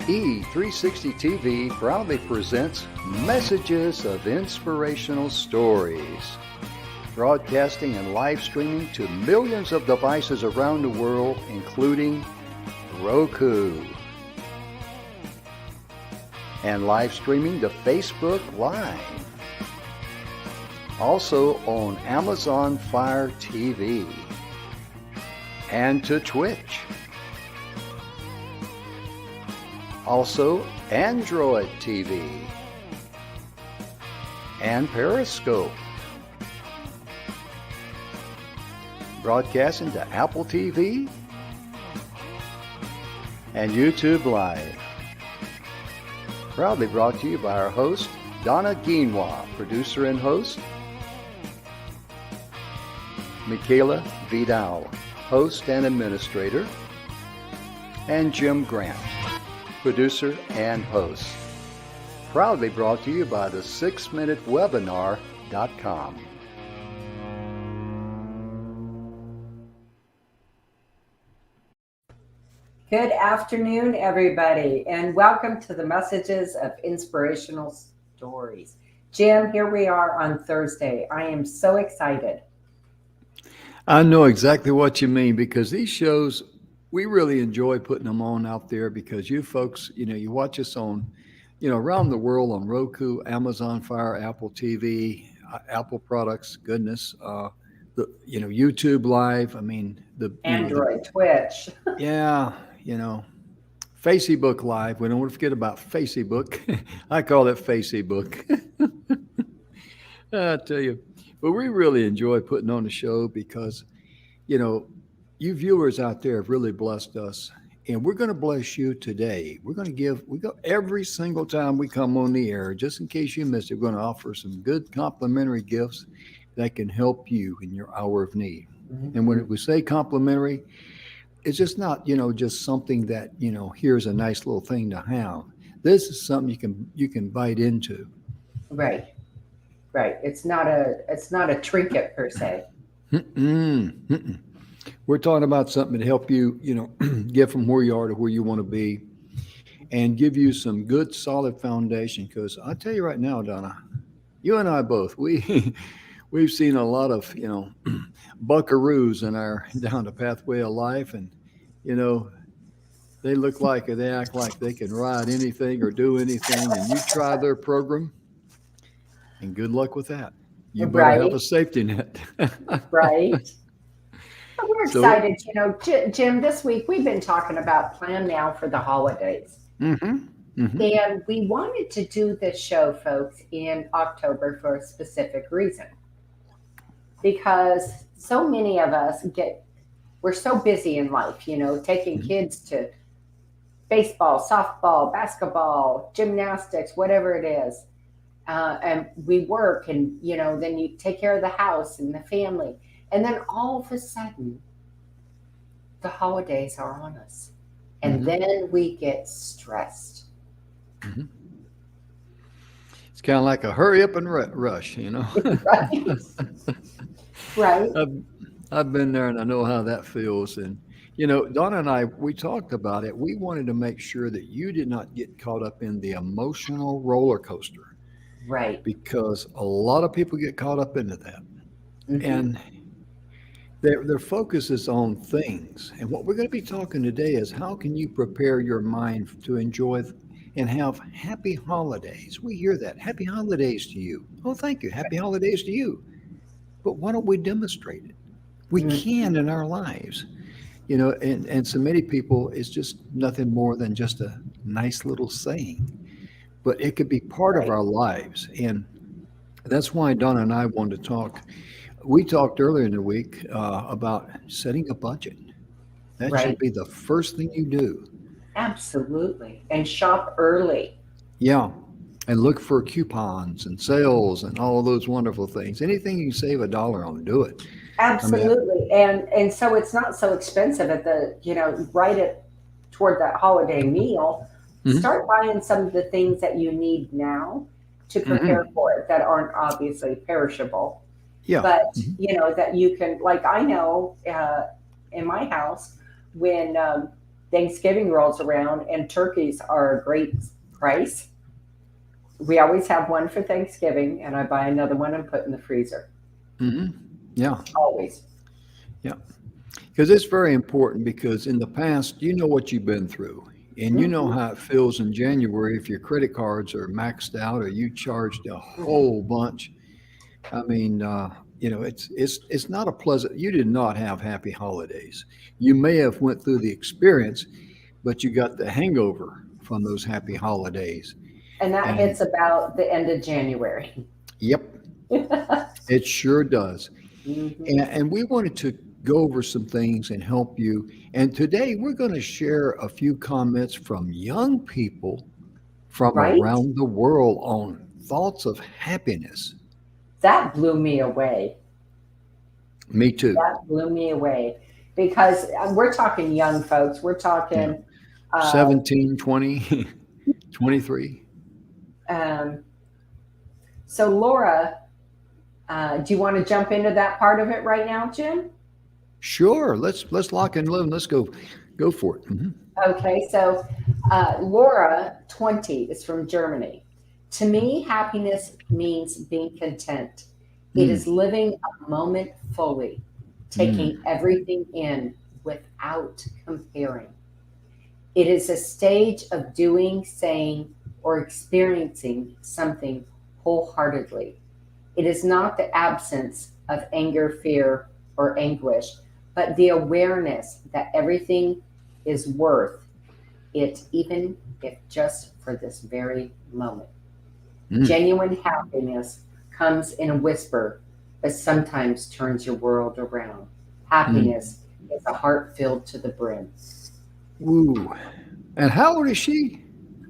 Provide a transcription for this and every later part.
E360 TV proudly presents Messages of Inspirational Stories, broadcasting and live streaming to millions of devices around the world, including Roku, and live streaming to Facebook Live. Also on Amazon Fire TV and to Twitch. Also Android TV and Periscope. Broadcasting to Apple TV and YouTube Live. Proudly brought to you by our host, Donna, producer and host, Michaela Vidal, host and administrator, and Jim Grant, producer and host. Proudly brought to you by the 6minutewebinar.com. Good afternoon, everybody, and welcome to the Messages of Inspirational Stories. Jim, here we are on Thursday. I am so excited. I know exactly what you mean, because these shows, we really enjoy putting them on out there because you folks, you watch us on, around the world on Roku, Amazon Fire, Apple TV, Apple products, goodness, YouTube Live. I mean, Android, Twitch. Yeah, Facebook Live. We don't want to forget about Facebook. I call it Facebook. I tell you, but we really enjoy putting on the show because, you viewers out there have really blessed us, and we're going to bless you today. We go every single time we come on the air, just in case you missed it, we're going to offer some good complimentary gifts that can help you in your hour of need. Mm-hmm. And when we say complimentary, it's just not, just something that, here's a nice little thing to have. This is something you can bite into. Right. It's not a trinket per se. We're talking about something to help you, get from where you are to where you want to be, and give you some good, solid foundation. Because I tell you right now, Donna, you and I both, we've seen a lot of, buckaroos down the pathway of life, and they act like they can ride anything or do anything, and you try their program, and good luck with that. You better have a safety net. Right. We're excited. Jim, this week we've been talking about plan now for the holidays. Mm-hmm. Mm-hmm. And we wanted to do this show, folks, in October for a specific reason. Because so many of us we're so busy in life, taking mm-hmm. kids to baseball, softball, basketball, gymnastics, whatever it is. And we work and, then you take care of the house and the family. And then all of a sudden, the holidays are on us. And mm-hmm. then we get stressed. Mm-hmm. It's kind of like a hurry up and rush, Right. Right. I've been there and I know how that feels. And, Donna and I, we talked about it. We wanted to make sure that you did not get caught up in the emotional roller coaster. Right. Because a lot of people get caught up into that. Mm-hmm. And their focus is on things. And what we're going to be talking today is how can you prepare your mind to enjoy and have happy holidays. We hear that. Happy holidays to you. Oh, thank you. Happy holidays to you. But why don't we demonstrate it? We mm-hmm. can in our lives. And so many people, it's just nothing more than just a nice little saying. But it could be part of our lives. And that's why Donna and I wanted to talk. We talked earlier in the week about setting a budget. That should be the first thing you do. Absolutely. And shop early. Yeah. And look for coupons and sales and all of those wonderful things. Anything you can save $1 on, do it. Absolutely. And so it's not so expensive at toward that holiday meal. Mm-hmm. Start buying some of the things that you need now to prepare mm-hmm. for it that aren't obviously perishable. Yeah. But, that you can, like I know in my house, when Thanksgiving rolls around and turkeys are a great price. We always have one for Thanksgiving, and I buy another one and put in the freezer. Hmm. Yeah, Always. yeah. Because it's very important because in the past, you know what you've been through. And you know Hmm. how it feels in January if your credit cards are maxed out or you charged a whole bunch. I mean, it's not a pleasant. You did not have happy holidays. You may have went through the experience, but you got the hangover from those happy holidays. And that And hits about the end of January. yep, it sure does. Hmm. And we wanted to go over some things and help you. And today we're going to share a few comments from young people from Right? around the world on thoughts of happiness. That blew me away. Me too. That blew me away because we're talking young folks. We're Yeah. talking, uh, 17, 20, 23. um, so Laura, do you want to jump into that part of it right now, Jim? Sure. Let's lock and load. Let's go for it. Mhm. Okay, so Laura, 20, is from Germany. To me, happiness means being content. It is Mm, living a moment fully, taking mm, everything in without comparing. It is a stage of doing, saying, or experiencing something wholeheartedly. It is not the absence of anger, fear, or anguish, but the awareness that everything is worth it, even if just for this very moment. mm, Genuine happiness comes in a whisper, but sometimes turns your world around. mm. Happiness is a heart filled to the brim. Ooh. And how old is she?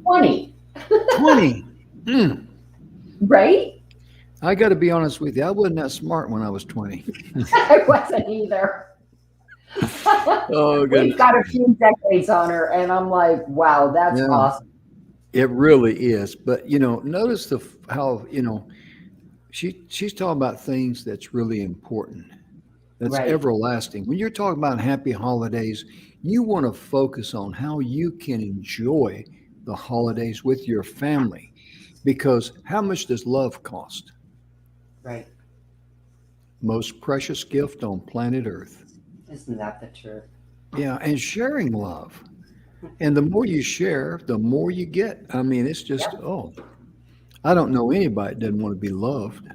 20, 20. Mm. right? I got to be honest with you. I wasn't that smart when I was 20. I wasn't either. Oh, We've goodness. got a few decades on her, and I'm like, wow, that's Yeah, awesome. it really is. But, notice how, she's talking about things that's really important. That's Right, everlasting. When you're talking about happy holidays, you want to focus on how you can enjoy the holidays with your family. Because how much does love cost? right. Most precious gift on planet Earth. Isn't that the truth? Yeah, and sharing love. And the more you share, the more you get. I mean, it's just, Yep, oh, I don't know anybody that doesn't want to be loved.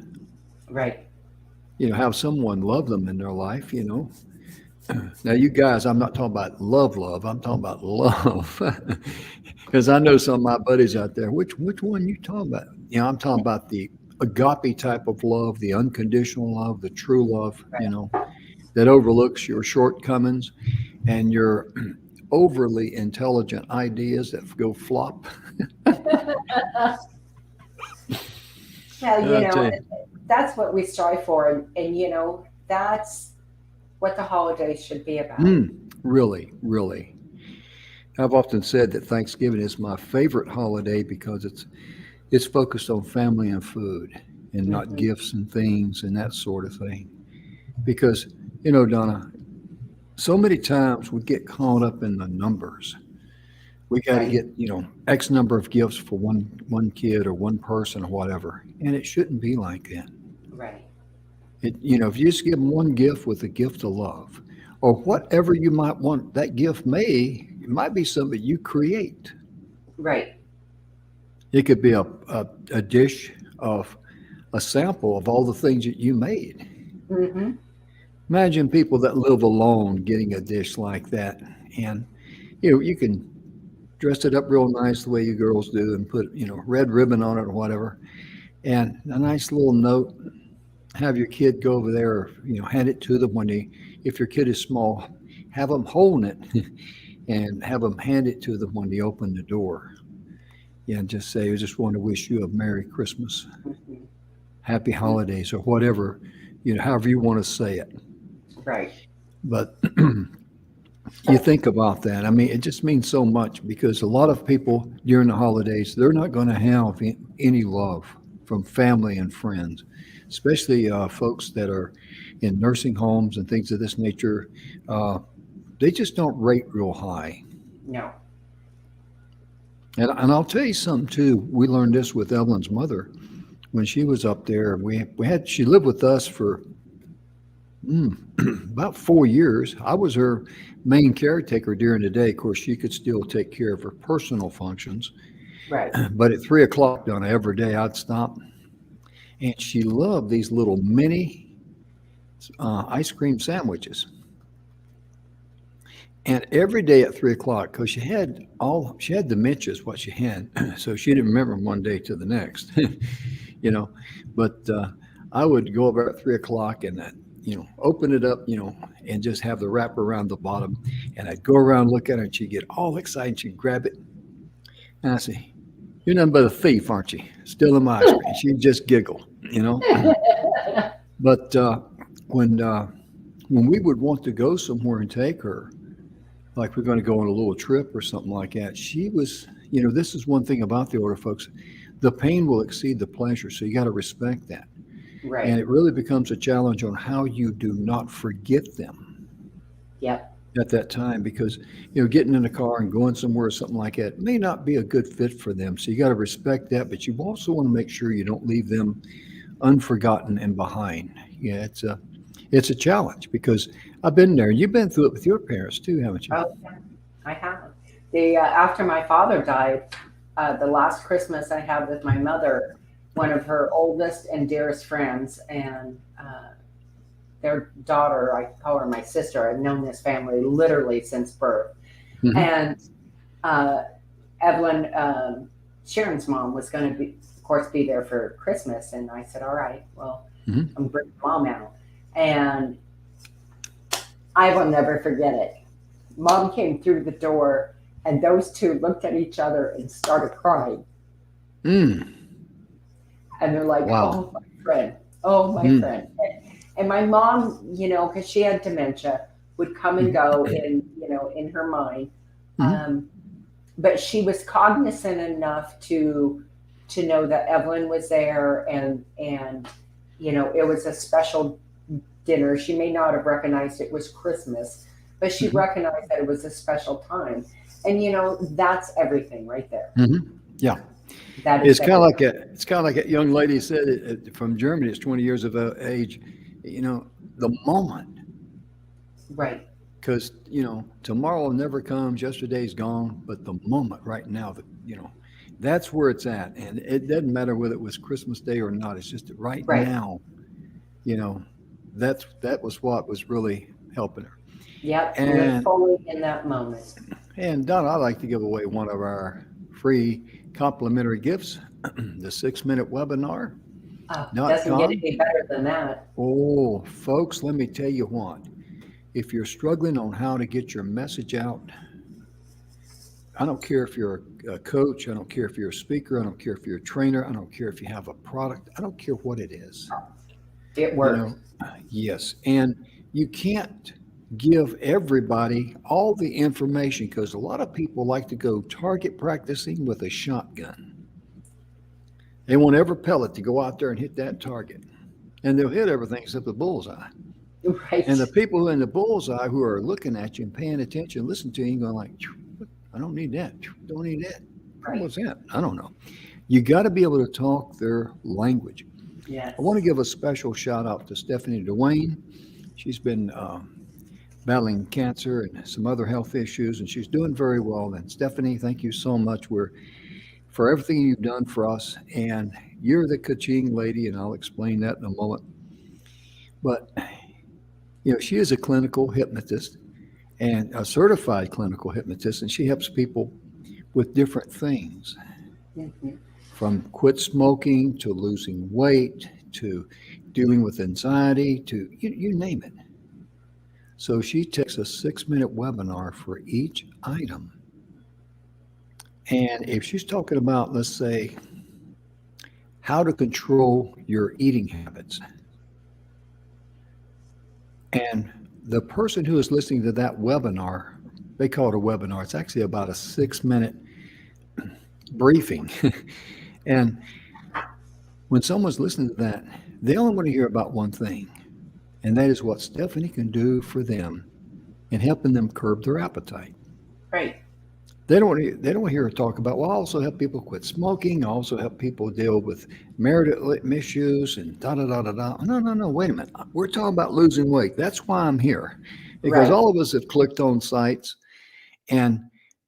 right. Have someone love them in their life. Now, you guys, I'm not talking about love. I'm talking about love. Because I know some of my buddies out there. Which one you talking about? I'm talking about the agape type of love, the unconditional love, the true love. That overlooks your shortcomings and your overly intelligent ideas that go flop. Well, I tell you, that's what we strive for. And that's what the holidays should be about. really, really. I've often said that Thanksgiving is my favorite holiday because it's focused on family and food and not Hmm. gifts and things and that sort of thing. Because, Donna, so many times we get caught up in the numbers. We got to Right, get, X number of gifts for one kid or one person or whatever. And it shouldn't be like that. right, If you just give them one gift with a gift of love or whatever you might want, that gift it might be something you create. right. It could be a dish of a sample of all the things that you made. Hmm. Imagine people that live alone getting a dish like that. And, you can dress it up real nice the way you girls do and put, red ribbon on it or whatever. And a nice little note, have your kid go over there, or, hand it to them if your kid is small, have them holding it and have them hand it to them when they open the door. Yeah, and just say, I just want to wish you a Merry Christmas, Hmm. Happy Holidays, or whatever, however you want to say it. Right, But you think about that. I mean, it just means so much because a lot of people during the holidays, they're not going to have any love from family and friends, especially folks that are in nursing homes and things of this nature. Uh, they just don't rate real high. No. And I'll tell you something too. We learned this with Evelyn's mother when she was up there. She lived with us for about 4 years. I was her main caretaker during the day. Of course, she could still take care of her personal functions. Right. But at 3 o'clock, Donna, every day I'd stop. And she loved these little mini ice cream sandwiches. And every day at 3 o'clock, because she had dementia is what she had. So she didn't remember from one day to the next, you know. But I would go over at 3 o'clock and open it up, and just have the wrapper around the bottom. And I'd go around, look at her, and she'd get all excited. She'd grab it. And I say, "You're nothing but a thief, aren't you? Stealing my ice cream." She'd just giggle, But when we would want to go somewhere and take her, like we're going to go on a little trip or something like that, she was, this is one thing about the older folks, the pain will exceed the pleasure. So you got to respect that. Right. And it really becomes a challenge on how you do not forget them. Yep. At that time, because getting in the car and going somewhere or something like that may not be a good fit for them. So you got to respect that, but you also want to make sure you don't leave them unforgotten and behind. Yeah, it's a challenge because I've been there. You've been through it with your parents too, haven't you? Oh, yeah, I have. After my father died, the last Christmas I had with my mother, one of her oldest and dearest friends, and their daughter, I call her my sister. I've known this family literally since birth. Mm-hmm. And Evelyn, Sharon's mom, was going to be, of course, be there for Christmas. And I said, all right, well, Mm-hmm. I'm bringing mom out. And I will never forget it. Mom came through the door, and those two looked at each other and started crying. Mm. And they're like, Wow. "Oh, my friend. Oh, my friend." And my mom, because she had dementia, would come and go in her mind. Mm-hmm. But she was cognizant enough to know that Evelyn was there, and it was a special dinner. She may not have recognized it was Christmas, but she recognized that it was a special time. And that's everything right there. Mm-hmm. Yeah. That is It's kind of like that young lady said from Germany. It's 20 years of age. The moment. Right. Because tomorrow never comes. Yesterday's gone. But the moment right now, that's where it's at. And it doesn't matter whether it was Christmas Day or not. It's just that right now, that was what was really helping her. Yep. And Live fully in that moment. And Donna, I'd like to give away one of our free complimentary gifts, the 6-minute webinar. Doesn't get any better than that. Oh, folks, let me tell you what. If you're struggling on how to get your message out, I don't care if you're a coach, I don't care if you're a speaker, I don't care if you're a trainer, I don't care if you have a product, I don't care what it is. It works. Yes, and you can't give everybody all the information because a lot of people like to go target practicing with a shotgun. They want every pellet to go out there and hit that target. And they'll hit everything except the bullseye. Right. And the people in the bullseye who are looking at you and paying attention, listen to you, and going like, I don't need that. Don't need that. Right. What's that? I don't know. You got to be able to talk their language. Yes. I want to give a special shout out to Stephanie Dwayne. She's been battling cancer and some other health issues, and she's doing very well. And Stephanie, thank you so much for everything you've done for us. And you're the ka-ching lady, and I'll explain that in a moment. But, she is a clinical hypnotist and a certified clinical hypnotist, and she helps people with different things. Mm-hmm. From quit smoking to losing weight to dealing with anxiety to you name it. So she takes a 6-minute webinar for each item. And if she's talking about, let's say, how to control your eating habits, and the person who is listening to that webinar, they call it a webinar. It's actually about a 6-minute briefing. And when someone's listening to that, they only want to hear about one thing, and that is what Stephanie can do for them in helping them curb their appetite. Right. they don't hear her talk about, well, I also help people quit smoking. I also help people deal with marital issues and da da da da da. No, no, no. Wait a minute. We're talking about losing weight. That's why I'm here, because Right. all of us have clicked on sites, and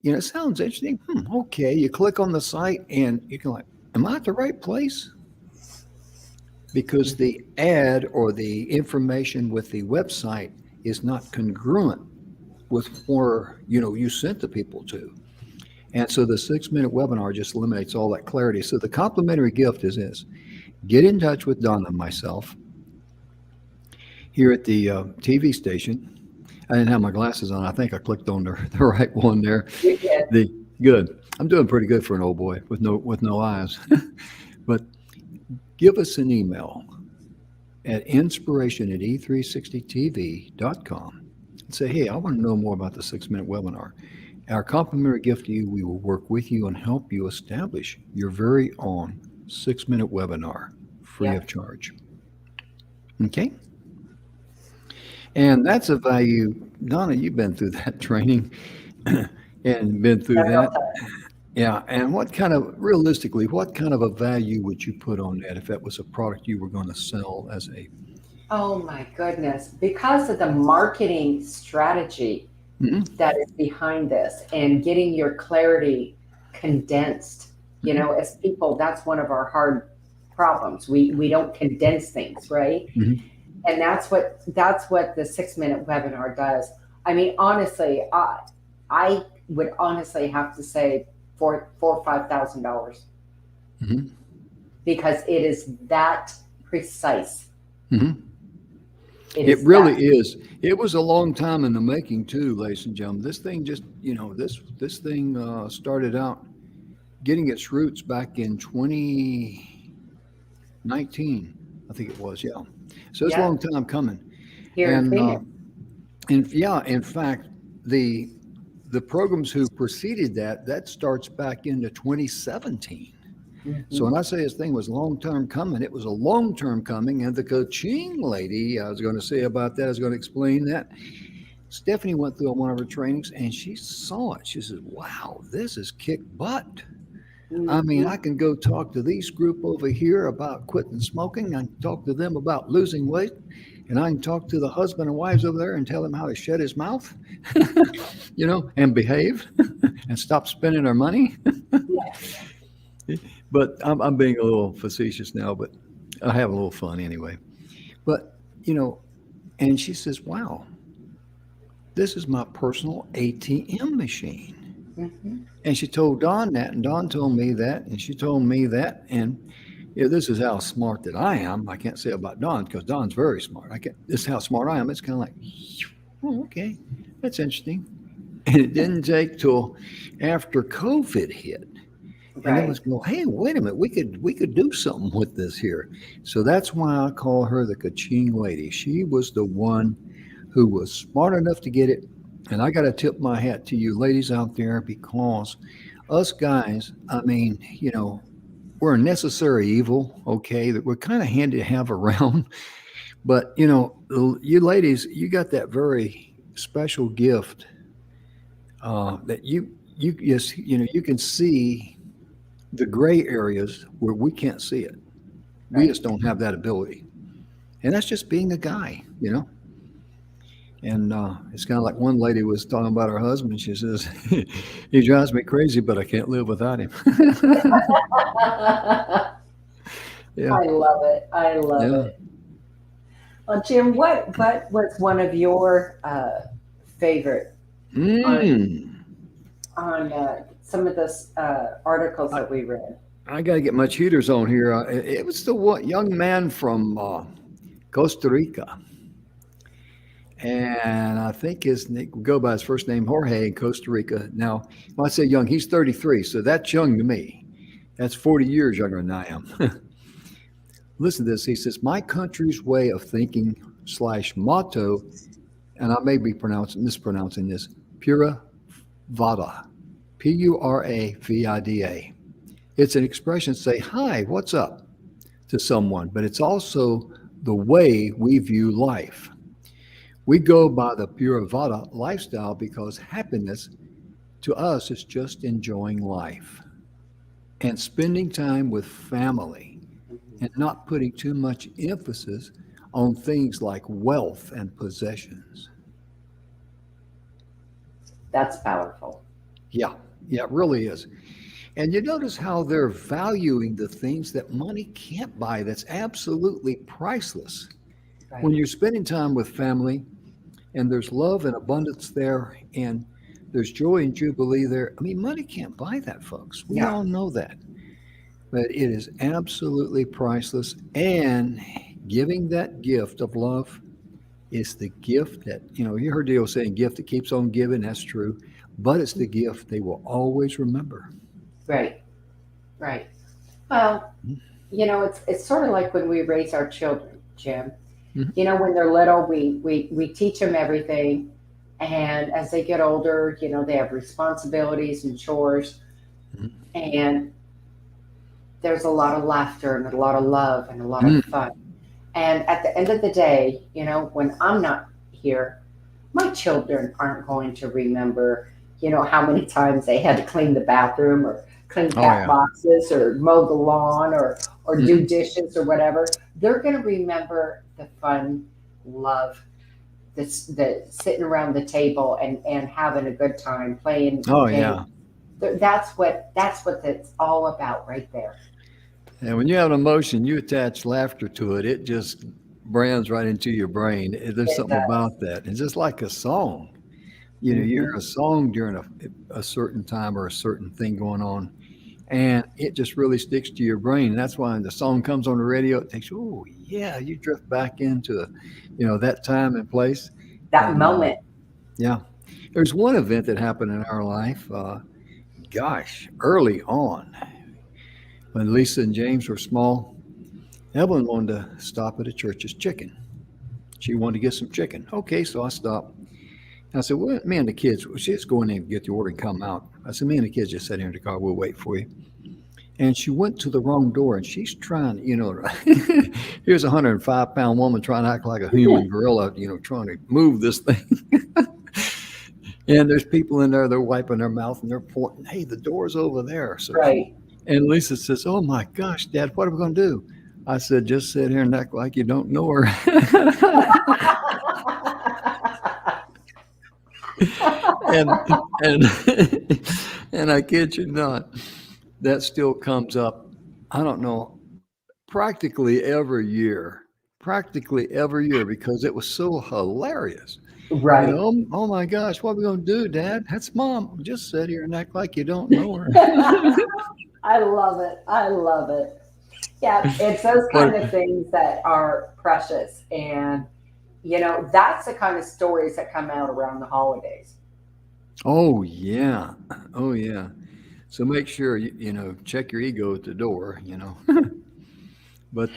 it sounds interesting. Okay, you click on the site and you can like, am I at the right place? Because the ad or the information with the website is not congruent with where you sent the people to. And so the 6 minute webinar just eliminates all that clarity. So the complimentary gift is this: get in touch with Donna and myself here at the TV station. I didn't have my glasses on. I think I clicked on the right one there. You did. The good. I'm doing pretty good for an old boy with no eyes. But give us an email at inspiration@e360tv.com and say, hey, I want to know more about the 6 minute webinar. Our complimentary gift to you, we will work with you and help you establish your very own 6 minute webinar free Yeah. of charge. Okay? And that's a value. Donna, you've been through that training and been through Several that. times. Yeah. And realistically, what kind of a value would you put on that if that was a product you were going to sell as a. Oh my goodness. Because of the marketing strategy Mhm, that is behind this and getting your clarity condensed, mhm, as people, that's one of our hard problems. We don't condense things, right? mhm. And that's what the 6 minute webinar does. I mean, honestly, I would honestly have to say four or $5,000 Mhm. because it is that precise. Mhm. It It is really that. is. It was a long time in the making too, ladies and gentlemen. This thing just, this thing started out getting its roots back in 2019, I think it was. Yeah. So it's a long Yep, time coming. here in And Phoenix. yeah, in fact, the the programs who preceded that starts back into 2017. So Hmm. when I say this thing was long term coming, it was a long term coming. And the coaching lady, I was going to say about that, I was going to explain that. Stephanie went through one of her trainings and she saw it. She says, wow, this is kick butt. I mean, Hmm. I can go talk to these group over here about quitting smoking. I can talk to them about losing weight. And I can talk to the husband and wives over there and tell him how to shut his mouth, and behave and stop spending our money. Yes. But I'm being a little facetious now, but I have a little fun anyway. But, and she says, wow, this is my personal ATM machine. Hmm. And she told Don that, and Don told me that, and she told me that. And this is how smart that I am. I can't say about Don because Don's very smart. I can't, this is how smart I am. It's kind of like, oh, okay, that's interesting. And it didn't take till after COVID hit. And then Right. was go, hey, wait a minute, we could do something with this here. So that's why I call her the Kaching lady. She was the one who was smart enough to get it. And I got to tip my hat to you ladies out there because us guys, I mean, we're a necessary evil, okay, that we're kind of handy to have around. But, you ladies, you got that very special gift that you yes, you can see the gray areas where we can't see it. We Right. just don't have that ability. And that's just being a guy. And it's kind of like one lady was talking about her husband. She says, he drives me crazy, but I can't live without him. Yeah. I love it. I love Yeah. it. Well, Jim, what was one of your favorite on Mm. some of the articles I, that we read? I got to get my cheaters on here. It was the one, young man from Costa Rica. And I think go by his first name, Jorge, in Costa Rica. Now, when I say young, he's 33, so that's young to me. That's 40 years younger than I am. Listen to this. He says, my country's way of thinking slash motto, and I may be mispronouncing this, pura vada, Puravida. It's an expression to say, hi, what's up to someone, but it's also the way we view life. We go by the Pura Vada lifestyle because happiness To us, it's just enjoying life and spending time with family and not putting too much emphasis on things like wealth and possessions. That's powerful. Yeah, yeah, it really is. And you notice how they're valuing the things that money can't buy that's absolutely priceless. When Right. you're spending time with family and there's love and abundance there and there's joy and jubilee there, I mean, money can't buy that, folks. We No. all know that. But it is absolutely priceless. And giving that gift of love is the gift that, you heard the old saying, gift that keeps on giving. That's true. But it's the gift they will always remember. Right. Right. Well, it's sort of like when we raise our children, Jim. Mhm. When they're little, we teach them everything. And as they get older, they have responsibilities and chores. Mhm. And there's a lot of laughter and a lot of love and a lot of Mhm. fun. And at the end of the day, when I'm not here, my children aren't going to remember, how many times they had to clean the bathroom or clean Oh, cat yeah. boxes or mow the lawn or do Mhm. dishes or whatever. They're going to remember the fun, love, the sitting around the table and having a good time playing Oh, games. yeah. That's what it's all about right there. And when you have an emotion, you attach laughter to it. It just brands right into your brain. There's It something does. about that. It's just like a song. You hear Hmm. a song during a certain time or a certain thing going on, and it just really sticks to your brain. And that's why when the song comes on the radio, it takes, oh, yeah, you drift back into, that time and place. That And moment. yeah, there's one event that happened in our life, gosh, early on when Lisa and James were small. Evelyn wanted to stop at a church's chicken. She wanted to get some chicken. Okay, so I stopped. I said, well, me and the kids, well, she's going in and get the order and come out. I said, me and the kids just sat here in the car. We'll wait for you. And she went to the wrong door and she's trying, here's a 105-pound woman trying to act like a human gorilla, trying to move this thing. And there's people in there, they're wiping their mouth and they're pointing, hey, the door's over there. So Right. and Lisa says, oh my gosh, Dad, what are we going to do? I said, just sit here and act like you don't know her. and and and I kid you not, that still comes up. I don't know, practically every year because it was so hilarious. Right. Oh my gosh, what are we gonna do, Dad? That's Mom. Just sit here and act like you don't know her. I love it. I love it. Yeah, it's those But kind of things that are precious. And, that's the kind of stories that come out around the holidays. oh yeah, oh yeah. So make sure check your ego at the door. But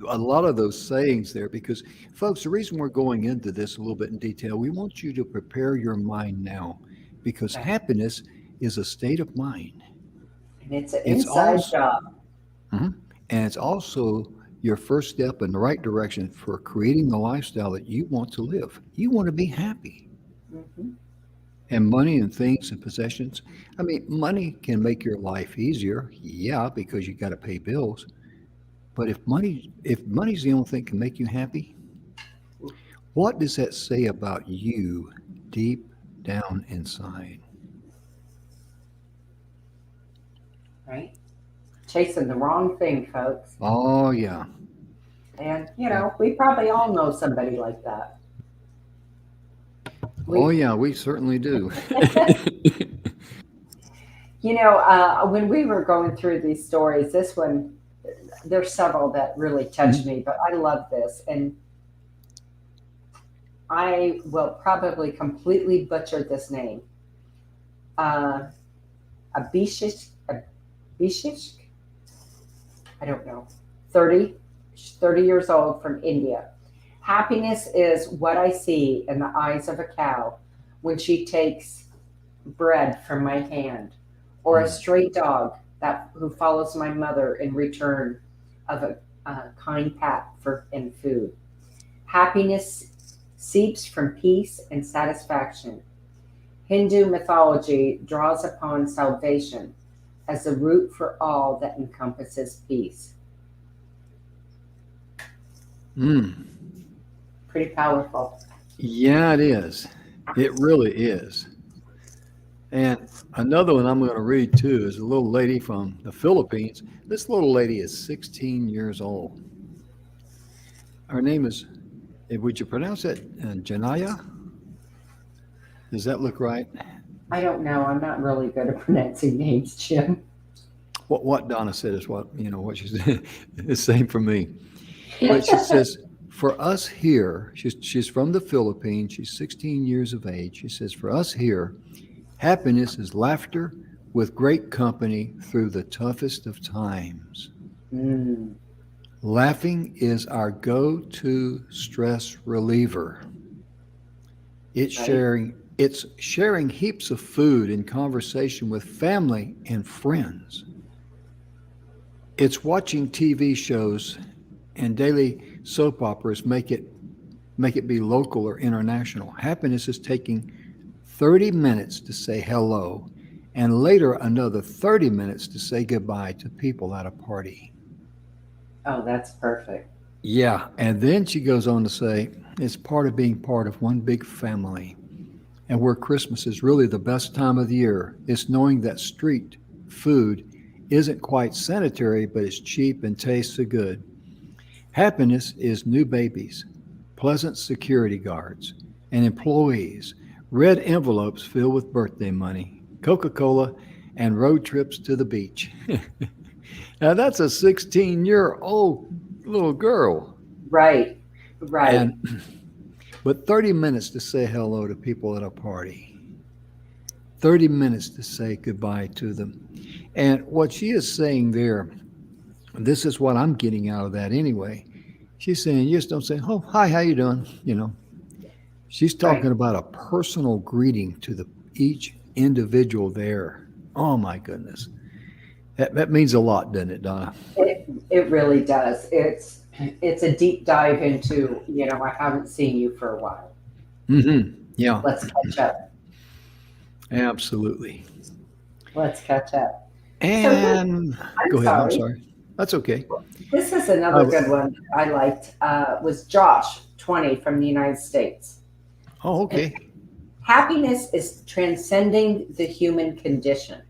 a lot of those sayings there, because folks, the reason we're going into this a little bit in detail, we want you to prepare your mind now, because Right. happiness is a state of mind. And it's an It's inside also job. Mhm. And it's also your first step in the right direction for creating the lifestyle that you want to live. You want to be happy. Hmm. And money and things and possessions, I mean, money can make your life easier, yeah, because you got to pay bills. But if money's the only thing that can make you happy, what does that say about you deep down inside? Right. Chasing the wrong thing, folks. Oh yeah, And, yeah. we probably all know somebody like that. Oh We, yeah, we certainly do. when we were going through these stories, this one, there's several that really touched Mhm. me, but I love this. And I will probably completely butcher this name. Uh, Abishish, Abishish, I don't know, 30, 30 years old from India. Happiness is what I see in the eyes of a cow when she takes bread from my hand, or a Mm. stray dog that who follows my mother in return of a kind pat for and food. Happiness seeps from peace and satisfaction, Hindu mythology draws upon salvation as the root for all that encompasses peace. Mm. Pretty powerful. Yeah, it is. It really is. And another one I'm going to read too is a little lady from the Philippines. This little lady is 16 years old. Her name is, would you pronounce it Janaya? Does that look right? I don't know. I'm not really good at pronouncing names, Jim. What Donna said is what she said. It's the same for me. But she says, for us here, she's from the Philippines. She's 16 years of age. She says, for us here, happiness is laughter with great company through the toughest of times. Mm, Laughing is our go-to stress reliever. It's right. sharing heaps of food and conversation with family and friends. It's watching TV shows and daily soap operas make it be local or international. Happiness is taking 30 minutes to say hello and later another 30 minutes to say goodbye to people at a party. Oh, that's perfect. Yeah, and then she goes on to say it's part of being part of one big family. And where Christmas is really the best time of the year, it's knowing that street food isn't quite sanitary, but it's cheap and tastes so good. Happiness is new babies, pleasant security guards, and employees, red envelopes filled with birthday money, Coca Cola, and road trips to the beach. Now, that's a 16-year-old little girl. Right. Right. And but 30 minutes to say hello to people at a party, 30 minutes to say goodbye to them. And what she is saying there, this is what I'm getting out of that anyway. She's saying, you just don't say, oh, hi, how you doing? She's Right. talking about a personal greeting to each individual there. Oh my goodness. That means a lot, doesn't it, Donna? It really does. It's a deep dive into, I haven't seen you for a while. Yeah, Let's catch up. absolutely. Let's catch up. So And I'm go ahead. I'm sorry. sorry. That's okay. This is another Uh, good one I liked. Was Josh 20 from the United States. oh, And okay. happiness is transcending the human condition.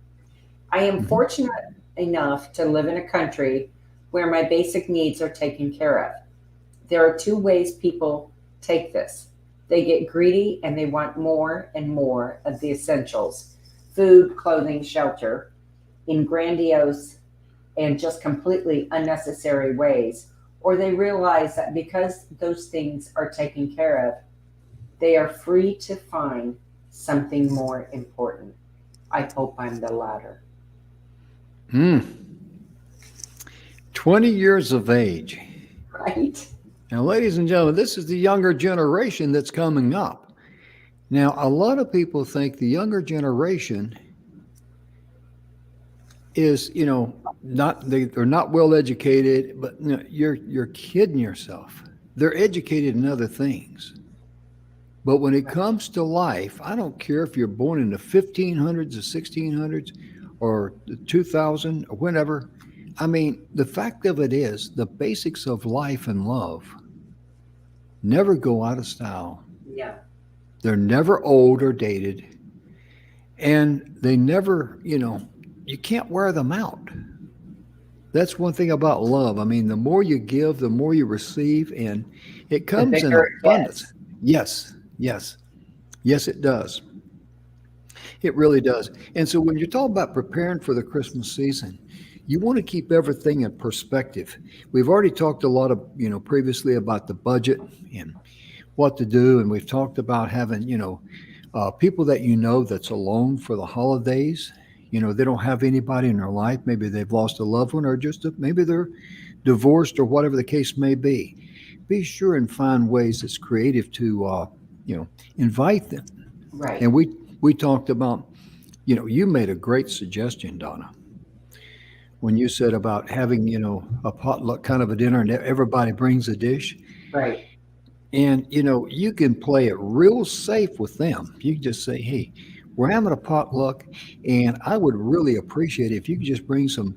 I am hmm fortunate enough to live in a country where my basic needs are taken care of. There are two ways people take this. They get greedy and they want more and more of the essentials: food, clothing, shelter, in grandiose and just completely unnecessary ways. Or they realize that because those things are taken care of, they are free to find something more important. I hope I'm the latter. Hmm. 20 years of age. Right? Now, ladies and gentlemen, this is the younger generation that's coming up. Now, a lot of people think the younger generation is, not they're not well educated, but you're kidding yourself. They're educated in other things. But when it comes to life, I don't care if you're born in the 1500s or 1600s or the 2000 or whenever. I mean, the fact of it is, the basics of life and love never go out of style. Yeah. They're never old or dated, and they never, you can't wear them out. That's one thing about love. I mean, the more you give, the more you receive, and it The comes in bigger it abundance. gets. Yes, yes, yes, it does. It really does. And so when you're talking about preparing for the Christmas season, you want to keep everything in perspective. We've already talked a lot of, previously about the budget and what to do. And we've talked about having, people that that's alone for the holidays. They don't have anybody in their life. Maybe they've lost a loved one or maybe they're divorced or whatever the case may be. Be sure and find ways that's creative to, invite them. Right. And we talked about, you made a great suggestion, Donna, when you said about having, a potluck kind of a dinner and everybody brings a dish. Right. And, you can play it real safe with them. You can just say, hey, we're having a potluck, and I would really appreciate it if you could just bring some,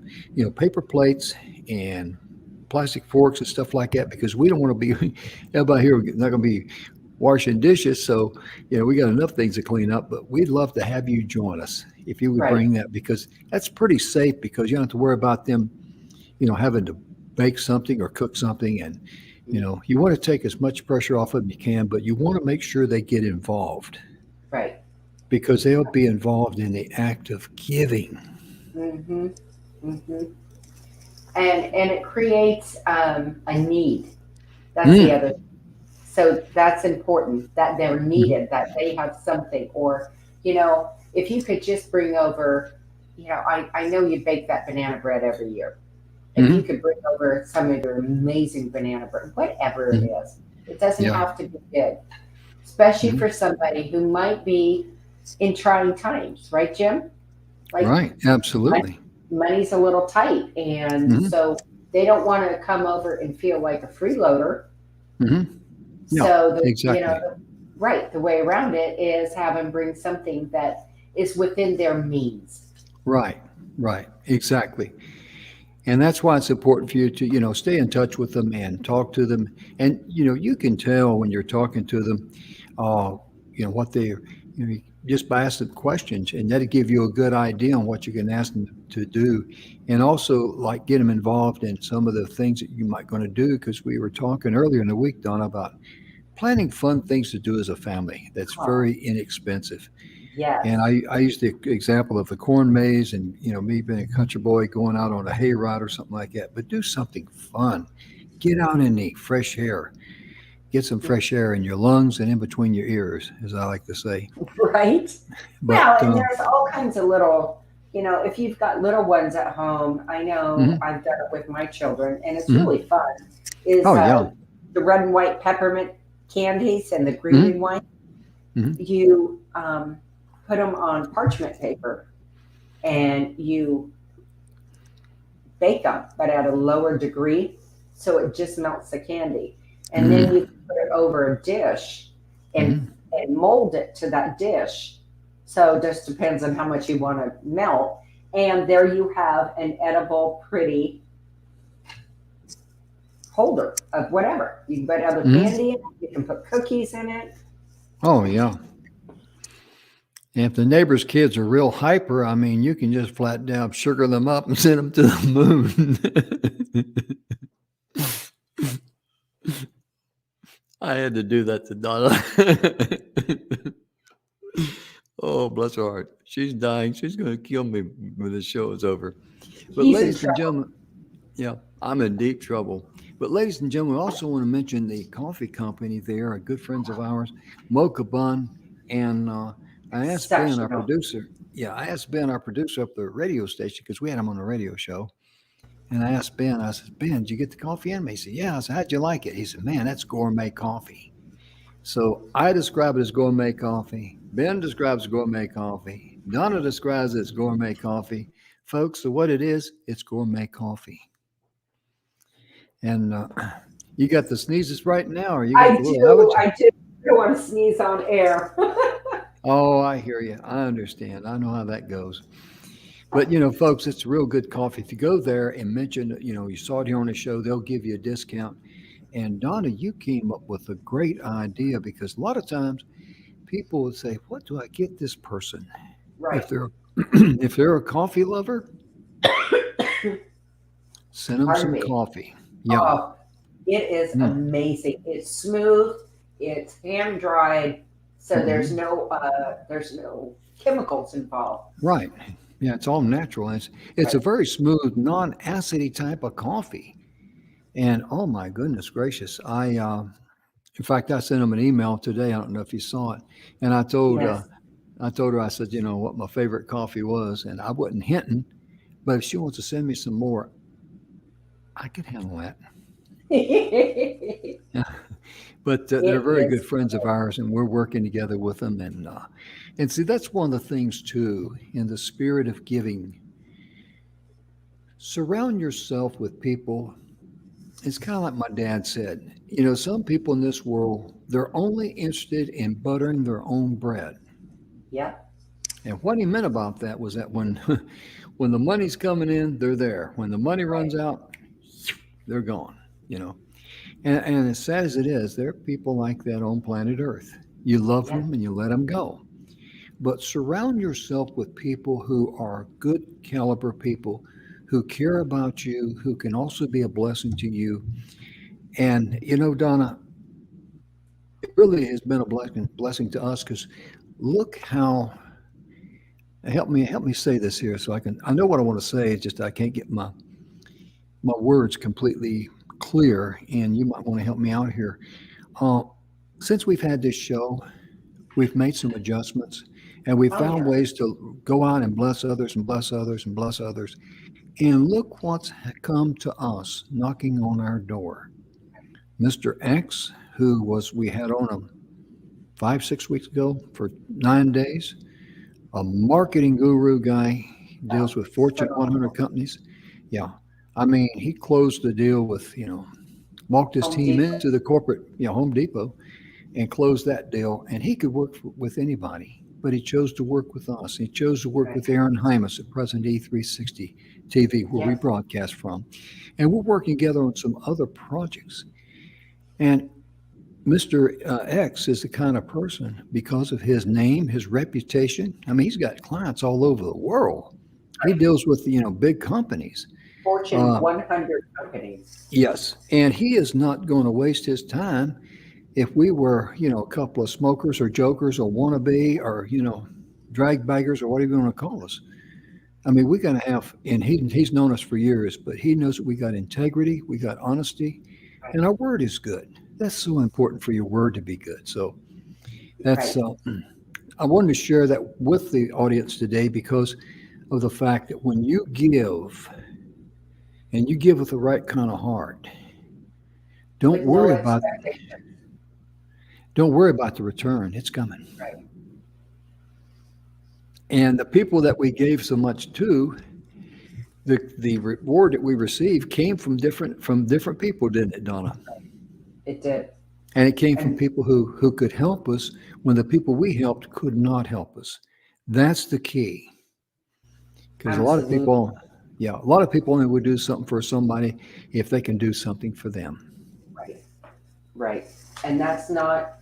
paper plates and plastic forks and stuff like that, because we don't want to be everybody here not going to be washing dishes. So, we got enough things to clean up, but we'd love to have you join us if you would Right. bring that, because that's pretty safe, because you don't have to worry about them, having to bake something or cook something. And, you want to take as much pressure off of them you can, but you want to make sure they get involved, Right. because they'll be involved in the act of giving. Mm-hmm. Mm-hmm. And it creates a need. That's the Mm, other. So that's important that they're mhm, needed, that they have something. Or, if you could just bring over, I know you bake that banana bread every year. If you mhm, could bring over some of your amazing banana bread, whatever it mhm. is, it doesn't Yeah. have to be big, especially Mhm. for somebody who might be in trying times, right, Jim? Like Right. mon- Absolutely. money's a little tight, and Hmm. so they don't want to come over and feel like a freeloader. Hmm. Yeah. So Exactly. right, the way around it is have them bring something that is within their means. Right. Right. Exactly. And that's why it's important for you to, stay in touch with them and talk to them. And, you can tell when you're talking to them, uh, what they, just by asking questions, and that'll give you a good idea on what you can ask them to do. And also, like, get them involved in some of the things that you might going to do, because we were talking earlier in the week, Donna, about planning fun things to do as a family that's Oh, very inexpensive. And yes. I used the example of the corn maze, and, me being a country boy going out on a hayride or something like that. But do something fun. Get out in the fresh air. Get some fresh air in your lungs and in between your ears, as I like to say. Right? But Well, and there's all kinds of little, if you've got little ones at home, I know mhm, I've done it with my children, and it's mhm. really fun, is Oh yeah. the red and white peppermint candies and the green and Hmm. white. Hmm. You put them on parchment paper and you bake them, but at a lower degree, so it just melts the candy. And then you Hmm. put it over a dish and Hmm. mold it to that dish. So it just depends on how much you want to melt. And there you have an edible, pretty holder of whatever. You can put other Hmm. candy in it. You can put cookies in it. Oh yeah. And if the neighbor's kids are real hyper, I mean, you can just flat down sugar them up and send them to the moon. I had to do that to Donna. Oh, bless her heart. She's dying. She's going to kill me when the show is over. But, He's in ladies and trouble. gentlemen, yeah, I'm in deep trouble. But, ladies and gentlemen, we also want to mention the coffee company there, are good friends of ours, Mocha Bun. And I asked Ben, our Exceptional. producer, yeah, I asked Ben, our producer up the radio station, because we had him on the radio show. And I asked Ben, I said, Ben, did you get the coffee in me? He said, yeah. I said, how'd you like it? He said, man, that's gourmet coffee. So I describe it as gourmet coffee. Ben describes gourmet coffee. Donna describes it as gourmet coffee. Folks, so what it is, it's gourmet coffee. And you got the sneezes right now, or you got I the little do. allergy? I do. I don't want to sneeze on air. Oh, I hear you. I understand. I know how that goes. But, folks, it's real good coffee. If you go there and mention, you saw it here on the show, they'll give you a discount. And Donna, you came up with a great idea, because a lot of times people would say, "What do I get this person?" If Right. they're if they're a coffee lover, send them Pardon some me. coffee. Yeah. Oh, it is Mm. amazing. It's smooth. It's hand dried, so Hmm. there's no chemicals involved. Right. Yeah, it's all natural. And it's a Right. very smooth, non-acidy type of coffee. And oh my goodness gracious, in fact, I sent him an email today. I don't know if you saw it, and Yes. I told her, I said, what my favorite coffee was, and I wasn't hinting, but if she wants to send me some more, I can handle that. It But they're very good is. friends of ours, and we're working together with them. And see, that's one of the things too. In the spirit of giving, surround yourself with people. It's kind of like my dad said. Some people in this world, they're only interested in buttering their own bread. Yep. And what he meant about that was that when when the money's coming in, they're there. When the money runs Right. out, they're gone. You know, and as sad as it is, there are people like that on planet Earth. You love Yeah. them and you let them go. But surround yourself with people who are good caliber people who care about you, who can also be a blessing to you. And you know, Donna, it really has been a blessing to us because look how help me say this here so I know what I want to say, it's just I can't get my words completely clear, and you might want to help me out here. Uh, since we've had this show, we've made some adjustments and we've Oh found yeah. ways to go out and bless others and bless others and bless others. And look what's come to us knocking on our door. Mr. X, who was we had on him 5, 6 weeks ago for 9 days, a marketing guru guy, Oh, deals with Fortune 100 phenomenal. companies. Yeah. I mean, he closed the deal with, walked his Home team Depot. into the corporate, Home Depot and closed that deal. And he could work with anybody, but he chose to work with us. He chose to work Right. with Aaron Hymas at Present E360 TV, where we Yep. broadcast from. And we're working together on some other projects. And Mr. X is the kind of person, because of his name, his reputation. I mean, he's got clients all over the world. He Right. deals with, big companies. Fortune Uh, 100 companies. yes. And he is not going to waste his time if we were, a couple of smokers or jokers or wannabe or, drag baggers or whatever you want to call us. I mean, we got to have, and he's known us for years, but he knows that we got integrity, we got honesty, Right. and our word is good. That's so important for your word to be good. So that's, Right. I wanted to share that with the audience today because of the fact that when you give and you give with the right kind of heart, don't With no worry about expectation. don't worry about the return. It's coming. Right. And the people that we gave so much to, the reward that we received came from different people, didn't it, Donna? It did. And it came from And people who could help us when the people we helped could not help us. That's the key. Because a lot of absolutely people, yeah, a lot of people only would do something for somebody if they can do something for them. right. Right. And that's not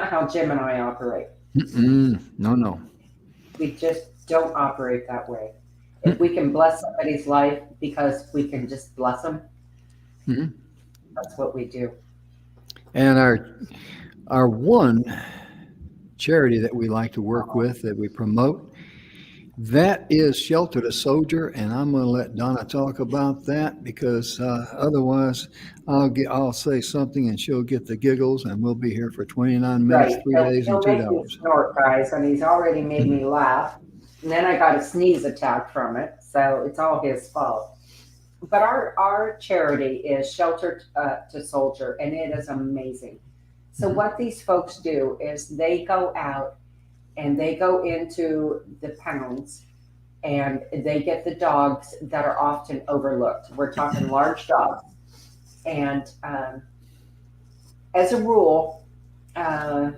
how Jim and I operate. Mm-mm, no, no. We just don't operate that way. If we Mm-mm, can bless somebody's life because we can just bless them, mm-mm. that's what we do. And our one charity that we like to work with, that we promote, that is Shelter to Soldier, and I'm going to let Donna talk about that because otherwise I'll say something and she'll get the giggles, and we'll be here for 29 minutes, Right. three He'll, days, and he'll two make me dollars. snort, guys, and he's already made me laugh. And then I got a sneeze attack from it, so it's all his fault. But our charity is Shelter to Soldier, and it is amazing. So Mhm. what these folks do is they go out and they go into the pounds and they get the dogs that are often overlooked. We're talking large dogs, and as a rule, uh,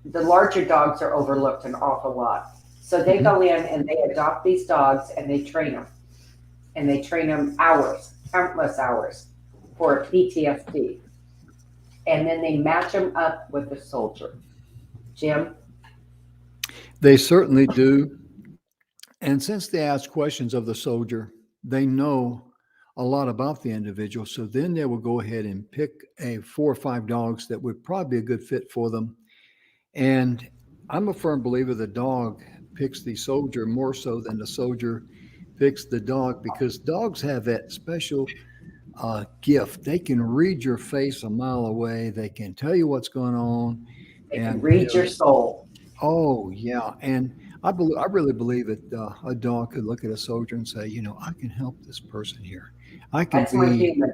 the larger dogs are overlooked an awful lot. So they Mhm. go in and they adopt these dogs and they train them, and they train them hours, countless hours, for PTSD, and then they match them up with a soldier. Jim, They certainly do. And since they ask questions of the soldier, they know a lot about the individual. So then they will go ahead and pick a 4 or 5 dogs that would probably be a good fit for them. And I'm a firm believer the dog picks the soldier more so than the soldier picks the dog because dogs have that special gift. They can read your face a mile away. They can tell you what's going on, they can and read your soul. oh yeah, and I really believe that a dog could look at a soldier and say, I can help this person here. I can That's my be human.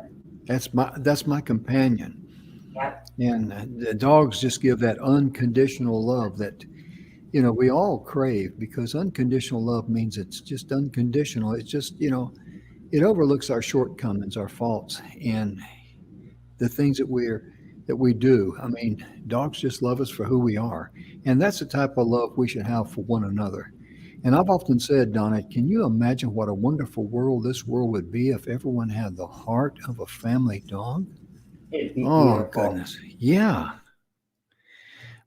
that's my companion, Yep. and the dogs just give that unconditional love that we all crave because unconditional love means it's just unconditional. It's just it overlooks our shortcomings, our faults, and the things that we're that we do. I mean, dogs just love us for who we are. And that's the type of love we should have for one another. And I've often said, Donna, can you imagine what a wonderful world this world would be if everyone had the heart of a family dog? It'd be Oh, beautiful. goodness. Yeah.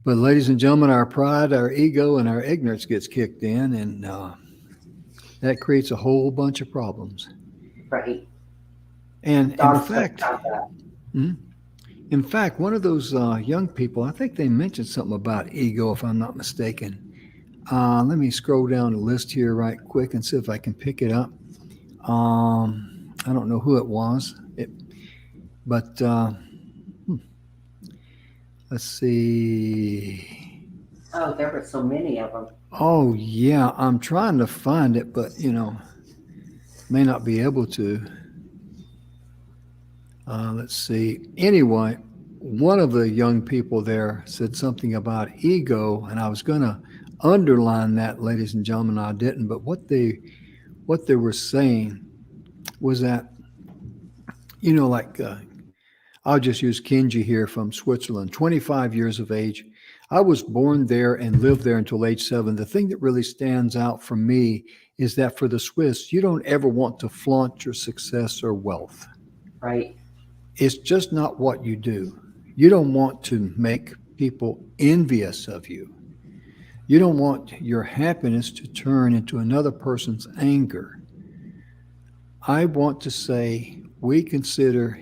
But, ladies and gentlemen, our pride, our ego, and our ignorance gets kicked in, and that creates a whole bunch of problems. Right. And Dogs don't have that. mhm. In fact, one of those young people, I think they mentioned something about ego, if I'm not mistaken. Let me scroll down the list here right quick and see if I can pick it up. I don't know who it was, but let's see. Oh, there were so many of them. Oh, yeah, I'm trying to find it, but may not be able to. Let's see. Anyway, one of the young people there said something about ego, and I was going to underline that, ladies and gentlemen. I didn't, but what they were saying was that like I'll just use Kenji here from Switzerland, 25 years of age. I was born there and lived there until age 7. The thing that really stands out for me is that for the Swiss, you don't ever want to flaunt your success or wealth. Right. It's just not what you do. You don't want to make people envious of you. You don't want your happiness to turn into another person's anger. I want to say we consider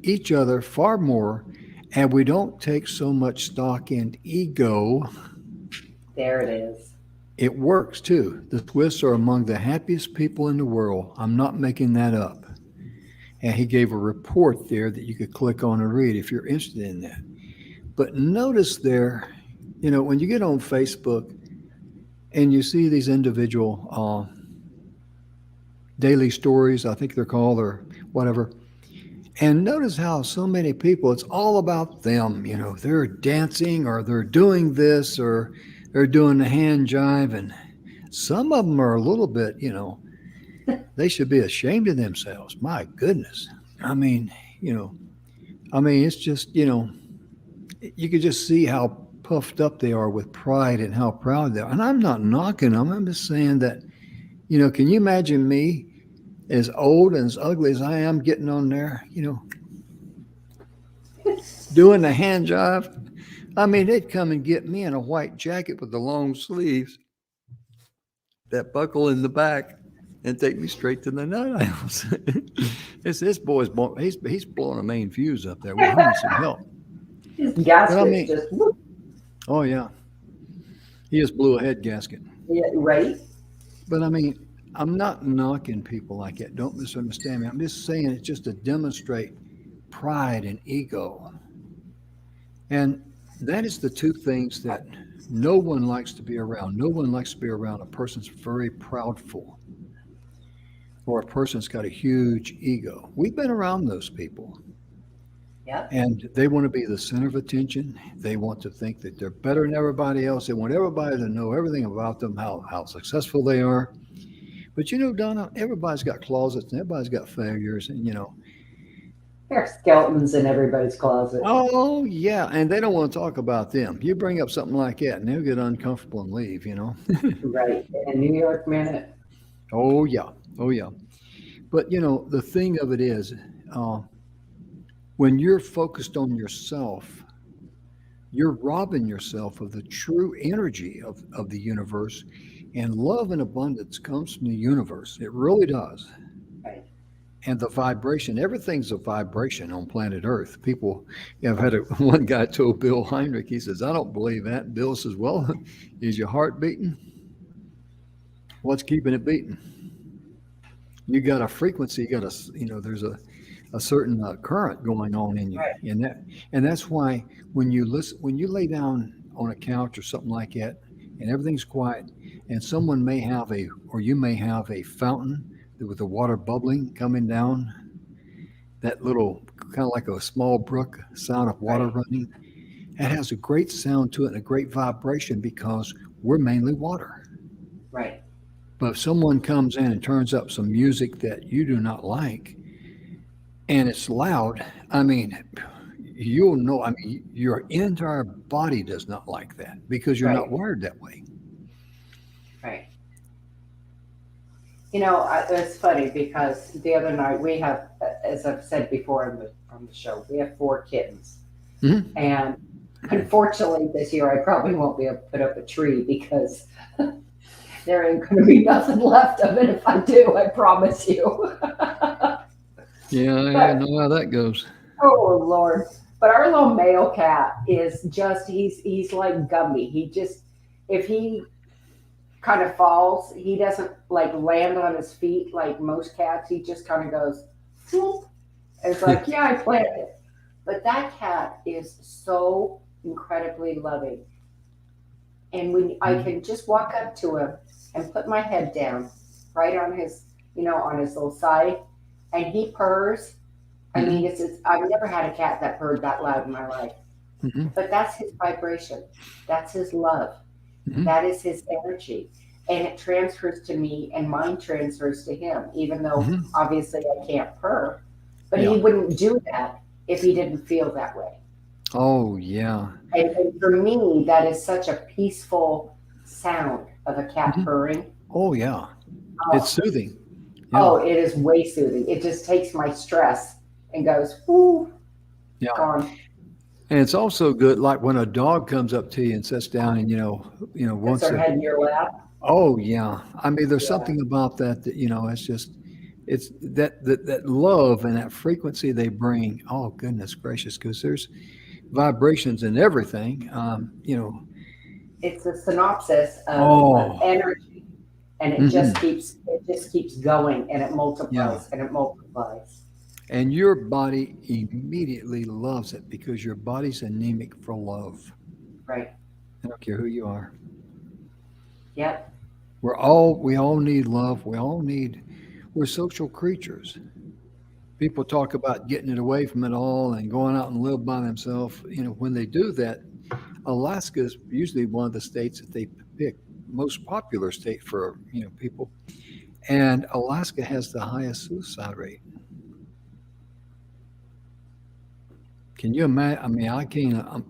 each other far more, and we don't take so much stock in ego. There it is. It works too. The Swiss are among the happiest people in the world. I'm not making that up. And he gave a report there that you could click on and read if you're interested in that. But notice there, when you get on Facebook and you see these individual daily stories, I think they're called, or whatever, and notice how so many people, it's all about them. They're dancing or they're doing this or they're doing the hand jive. And some of them are a little bit, they should be ashamed of themselves. My goodness. I mean, it's just, you could just see how puffed up they are with pride and how proud they are. And I'm not knocking them. I'm just saying that, can you imagine me as old and as ugly as I am getting on there, doing the hand jive? I mean, they'd come and get me in a white jacket with the long sleeves that buckle in the back and take me straight to the nut house. this boy's he's blowing a main fuse up there. We need some help. His gasket's But I mean, just whoop. oh yeah, he just blew a head gasket. Yeah, right. But I mean, I'm not knocking people like that. Don't misunderstand me. I'm just saying it's just to demonstrate pride and ego. And that is the two things that no one likes to be around. No one likes to be around a person that's very proudful or a person that's got a huge ego. We've been around those people. Yep. And they want to be the center of attention. They want to think that they're better than everybody else. They want everybody to know everything about them, how successful they are. But Donna, everybody's got closets and everybody's got failures. And, There are skeletons in everybody's closet. oh, yeah. And they don't want to talk about them. You bring up something like that and they'll get uncomfortable and leave, Right. In New York Minute. Oh, yeah. Oh, yeah. But, the thing of it is, when you're focused on yourself, you're robbing yourself of the true energy of the universe. And love and abundance comes from the universe. It really does. Right. And the vibration, everything's a vibration on planet Earth. People, I've had one guy told Bill Heinrich, he says, I don't believe that. And Bill says, well, is your heart beating? What's keeping it beating? You got a frequency, you got there's a certain current going on in you. Right. And that's why when you lay down on a couch or something like that, and everything's quiet, and someone may have you may have a fountain with the water bubbling coming down, that little kind of like a small brook sound of water running, it has a great sound to it and a great vibration because we're mainly water. Right. But if someone comes in and turns up some music that you do not like, and it's loud, I mean, you'll know. I mean, your entire body does not like that because you're not Right, wired that way. right. It's funny because the other night we have, as I've said before on the show, we have four kittens, Hmm. and unfortunately this year I probably won't be able to put up a tree because there ain't going to be nothing left of it if I do. I promise you. Yeah, I But know how that goes. oh Lord. But our little male cat is just he's like Gumby. He just if he kind of falls, he doesn't like land on his feet like most cats. He just kind of goes whoop. It's like, yeah, I planned it. But that cat is so incredibly loving. And when I Mhm. can just walk up to him and put my head down right on his, on his little side, and he purrs. I mean, Mhm. it's I've never had a cat that purred that loud in my life. Mhm. But that's his vibration. That's his love. Mhm. That is his energy. And it transfers to me and mine transfers to him, even though Mhm. obviously I can't purr. But Yeah. he wouldn't do that if he didn't feel that way. Oh, yeah. And for me, that is such a peaceful sound of a cat Mhm. purring. Oh, yeah. It's Oh, soothing. Yeah. oh, it is way soothing. It just takes my stress and goes, whoo, Yeah. gone. And it's also good, like when a dog comes up to you and sits down and Puts wants their to. head in your lap. Oh, yeah. I mean, there's Yeah. something about that that it's just it's that love and that frequency they bring. Oh, goodness gracious, because there's vibrations and everything. It's a synopsis of Oh, energy, and hmm, it just keeps going, and it yeah. multiplies and it multiplies. And your body immediately loves it because your body's anemic for love. Right. I don't care who you are. Yep. We all need love. We're social creatures. People talk about getting it away from it all and going out and live by themselves. When they do that, Alaska is usually one of the states that they pick most popular state for people. And Alaska has the highest suicide rate. Can you imagine? I mean, I can't.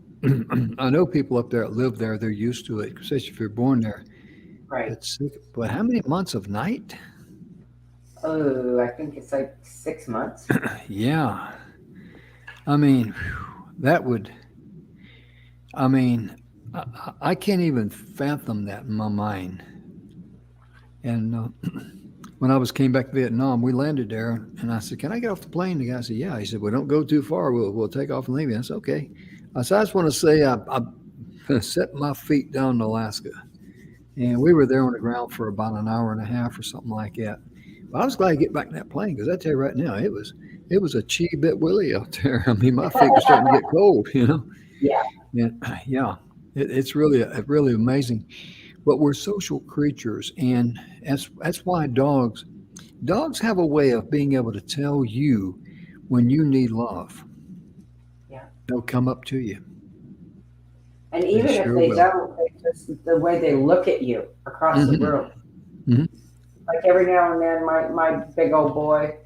I know people up there that live there. They're used to it, especially if you're born there. Right. But but how many months of night? Oh, I think it's like 6 months. Yeah, I mean, that would. I mean, I can't even fathom that in my mind. And when I came back to Vietnam, we landed there, and I said, "Can I get off the plane?" The guy said, "Yeah." He said, "Well, don't go too far. We'll take off and leave you." I said, "Okay." I said, "I just want to say I set my feet down in Alaska, and we were there on the ground for about an hour and a half or something like that. But I was glad to get back in that plane because I tell you right now, it was a chee bit willy out there. I mean, my feet were starting to get cold. Yeah. And yeah, it's really amazing. But we're social creatures, and that's why dogs have a way of being able to tell you when you need love. Yeah. They'll come up to you. And They even if sure they will. don't, they just the way they look at you across the Hmm. room. Hmm. Like every now and then, my big old boy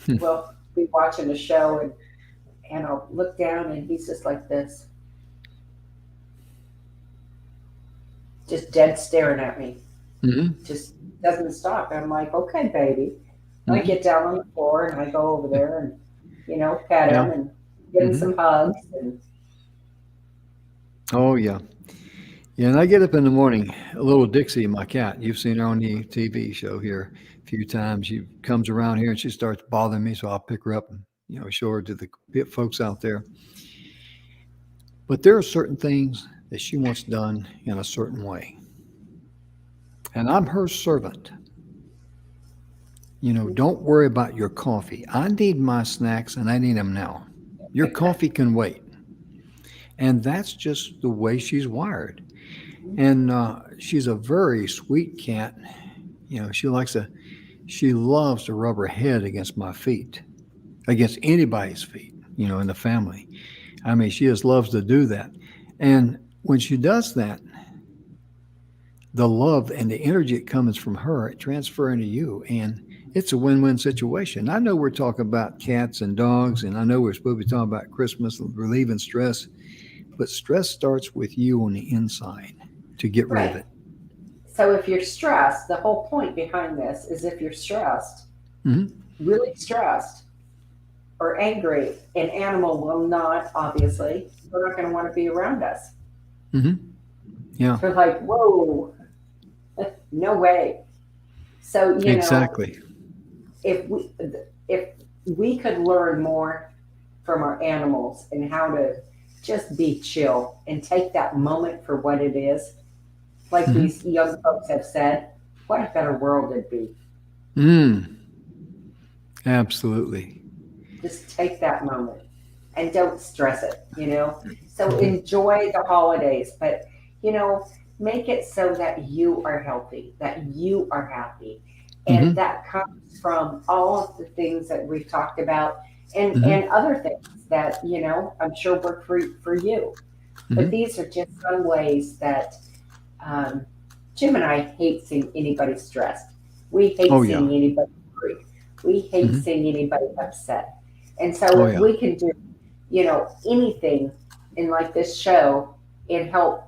will be watching a show, and I'll look down, and he's just like this, just dead staring at me. Hmm. Just doesn't stop. I'm like, okay, baby. And I Hmm. get down on the floor and I go over there and, pet Yeah. him and give him Hmm. some hugs. And Oh yeah. Yeah, and I get up in the morning, a little Dixie, my cat. You've seen her on the TV show here a few times. She comes around here and she starts bothering me, so I'll pick her up and show her to the folks out there. But there are certain things that she wants done in a certain way, and I'm her servant. Don't worry about your coffee. I need my snacks, and I need them now. Your coffee can wait, and that's just the way she's wired. And she's a very sweet cat. She loves to rub her head against my feet, against anybody's feet, in the family. I mean, she just loves to do that. And when she does that, the love and the energy that comes from her, it transfer into you. And it's a win-win situation. I know we're talking about cats and dogs, and I know we're supposed to be talking about Christmas, relieving stress, but stress starts with you on the inside to get rid of Right. it. So if you're stressed, the whole point behind this is if you're stressed, Hmm. really stressed or angry, an animal will not, obviously, they're not going to want to be around us. Hmm. Yeah, They're like, whoa, no way. So, exactly. if we if we could learn more from our animals and how to just be chill and take that moment for what it is, like Hmm. these young folks have said, what a better world it'd be. Mm, absolutely. Just take that moment and don't stress it. So Hmm. enjoy the holidays, but you know, make it so that you are healthy, that you are happy. And Hmm. that comes from all of the things that we've talked about and Hmm. other things that, I'm sure work for you. But Hmm. these are just some ways that um, Jim and I hate seeing anybody stressed. We hate Oh yeah. seeing anybody worried. We hate Hmm. seeing anybody upset. And so Oh if yeah. we can do, anything in like this show and help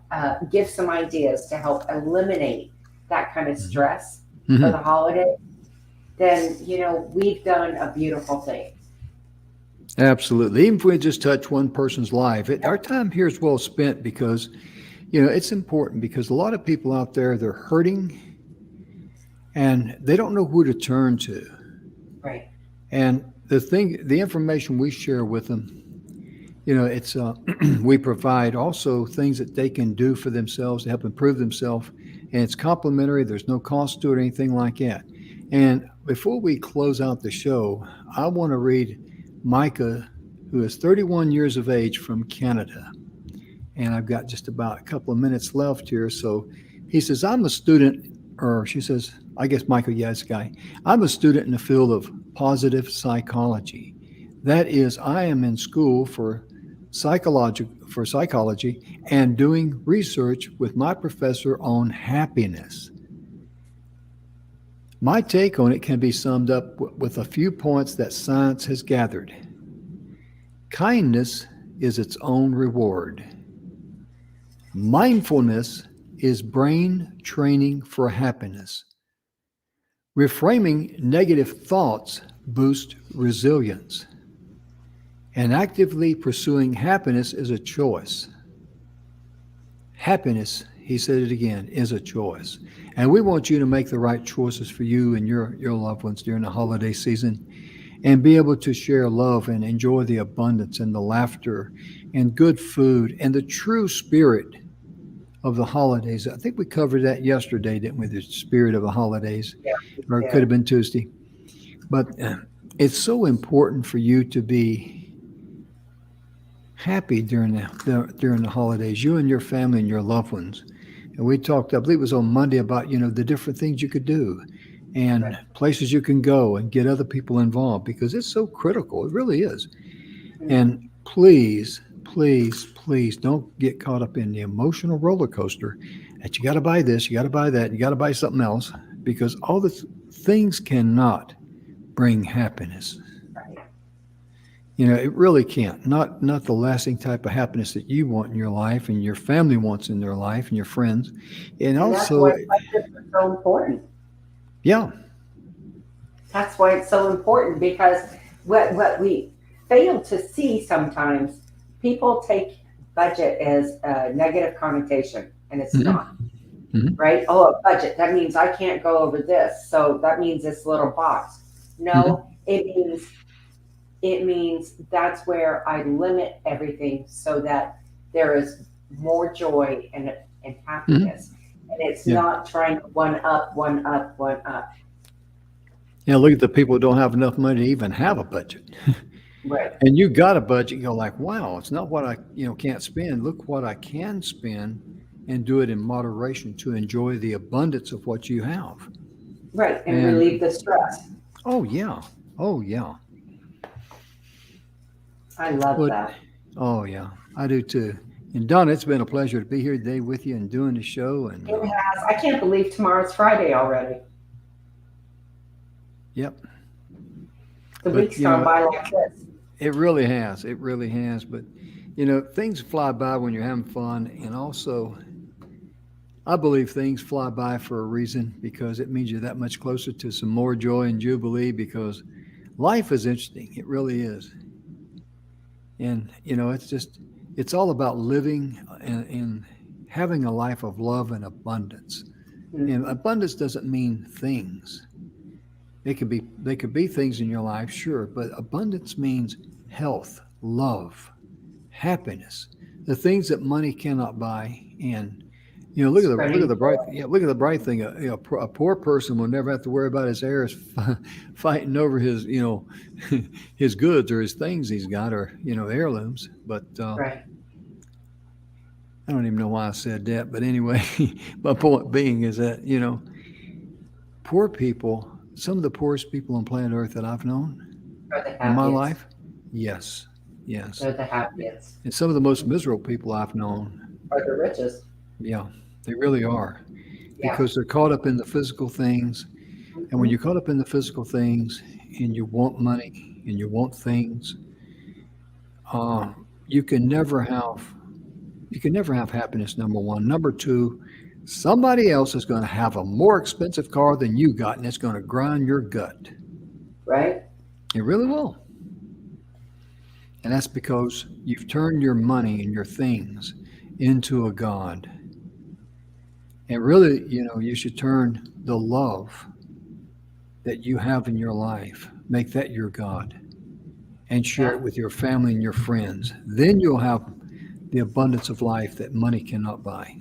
give some ideas to help eliminate that kind of Hmm. stress for the Hmm. holiday, then, we've done a beautiful thing. Absolutely. Even if we just touch one person's life, our time here is well spent because, it's important because a lot of people out there, they're hurting and they don't know who to turn to. Right. And the information we share with them, it's we provide also things that they can do for themselves to help improve themselves, and it's complimentary. There's no cost to it or anything like that. And before we close out the show, I want to read Micah, who is 31 years of age from Canada, and I've got just about a couple of minutes left here. So he says, I'm a student, or she says, I guess Michael, yeah, it's a guy. I'm a student in the field of positive psychology. That is, I am in school for psychology and doing research with my professor on happiness. My take on it can be summed up with a few points that science has gathered. Kindness is its own reward. Mindfulness is brain training for happiness. Reframing negative thoughts boosts resilience. And actively pursuing happiness is a choice. Happiness, he said it again, is a choice. And we want you to make the right choices for you and your loved ones during the holiday season and be able to share love and enjoy the abundance and the laughter and good food and the true spirit of the holidays. I think we covered that yesterday, didn't we? The spirit of the holidays, Yeah, we or it could did. have been Tuesday. But it's so important for you to be happy during the holidays, you and your family and your loved ones. And we talked, I believe it was on Monday, about the different things you could do and Right. places you can go and get other people involved because it's so critical. It really is. Mhm. And please, please, please don't get caught up in the emotional roller coaster that you got to buy this, you got to buy that, you got to buy something else because all the things cannot bring happiness. Right. It really can't. Not the lasting type of happiness that you want in your life and your family wants in their life and your friends. And And that's why also, budgets are so important. yeah. That's why it's so important because what we fail to see sometimes, people take budget as a negative connotation, and it's Hmm. not, Hmm. right? Oh, a budget, that means I can't go over this. So that means this little box. No, Hmm. it means that's where I limit everything so that there is more joy and Hmm. happiness. And it's Yeah. not trying to one up, one up, one up. Yeah. Look at the people who don't have enough money to even have a budget. Right. And you got a budget, you go like, wow, it's not what I, can't spend. Look what I can spend and do it in moderation to enjoy the abundance of what you have. Right. And relieve And the stress. oh yeah. Oh yeah. I love But that. oh yeah, I do too. And Donna, it's been a pleasure to be here today with you and doing the show. And It has. I can't believe tomorrow's Friday already. Yep. The But, week's gone by like this. it really has. It really has. But, things fly by when you're having fun. And also, I believe things fly by for a reason because it means you're that much closer to some more joy and jubilee because life is interesting. It really is. And, it's all about living and having a life of love and abundance. And Mhm. abundance doesn't mean things. They could be things in your life, sure, but abundance means health, love, happiness, the things that money cannot buy. And Spreading joy. look at the bright thing. A poor person will never have to worry about his heirs fighting over his his goods or his things he's got or heirlooms. But Right. I don't even know why I said that. But anyway, my point being is that poor people, some of the poorest people on planet Earth that I've known Are the in my happiest. life, yes, yes, They're the happiest. and some of the most miserable people I've known, Are the richest. yeah, they really are Yeah. because they're caught up in the physical things. And when Hmm. you're caught up in the physical things and you want money and you want things, uh, you can never have you can never have happiness. Number one. Number two, somebody else is going to have a more expensive car than you got, and it's going to grind your gut. Right. It really will. And that's because you've turned your money and your things into a God. And really, you should turn the love that you have in your life, make that your God, and share Yeah. it with your family and your friends. Then you'll have the abundance of life that money cannot buy.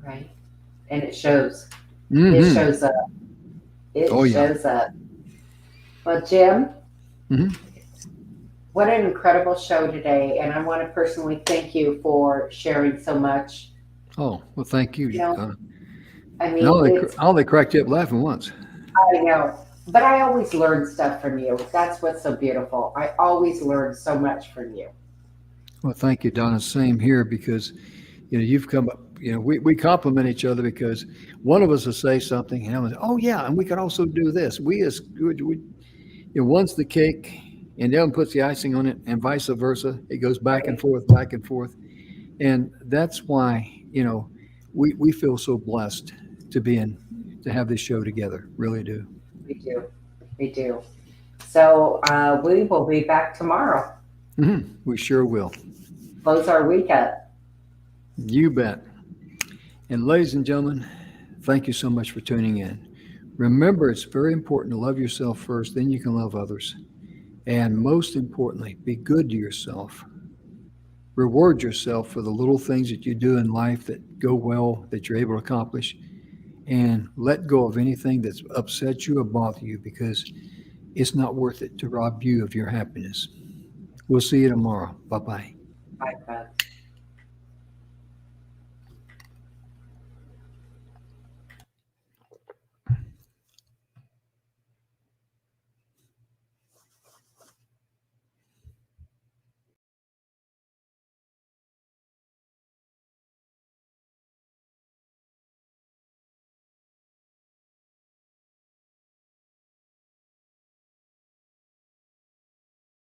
Right. And it shows. It Hmm. shows up. It Oh, yeah. shows up. Well, Jim, Hmm. what an incredible show today. And I want to personally thank you for sharing so much. Oh, well, thank you. You know, I And mean, it's, I only cracked you up laughing once. I know, but I always learn stuff from you. That's what's so beautiful. I always learn so much from you. Well, thank you, Donna. Same here because you've come up. We compliment each other because one of us will say something, and one's, oh yeah, and we could also do this. One's the cake, and the other one puts the icing on it, and vice versa. It goes Right. back and forth, and that's why we feel so blessed to have this show together. Really do. We do. We do. So we will be back tomorrow. We sure will. Close our week up. You bet. And ladies and gentlemen, thank you so much for tuning in. Remember, it's very important to love yourself first, then you can love others. And most importantly, be good to yourself. Reward yourself for the little things that you do in life that go well, that you're able to accomplish, and let go of anything that's upset you or bother you because it's not worth it to rob you of your happiness. We'll see you tomorrow. Bye bye. Bye, bye.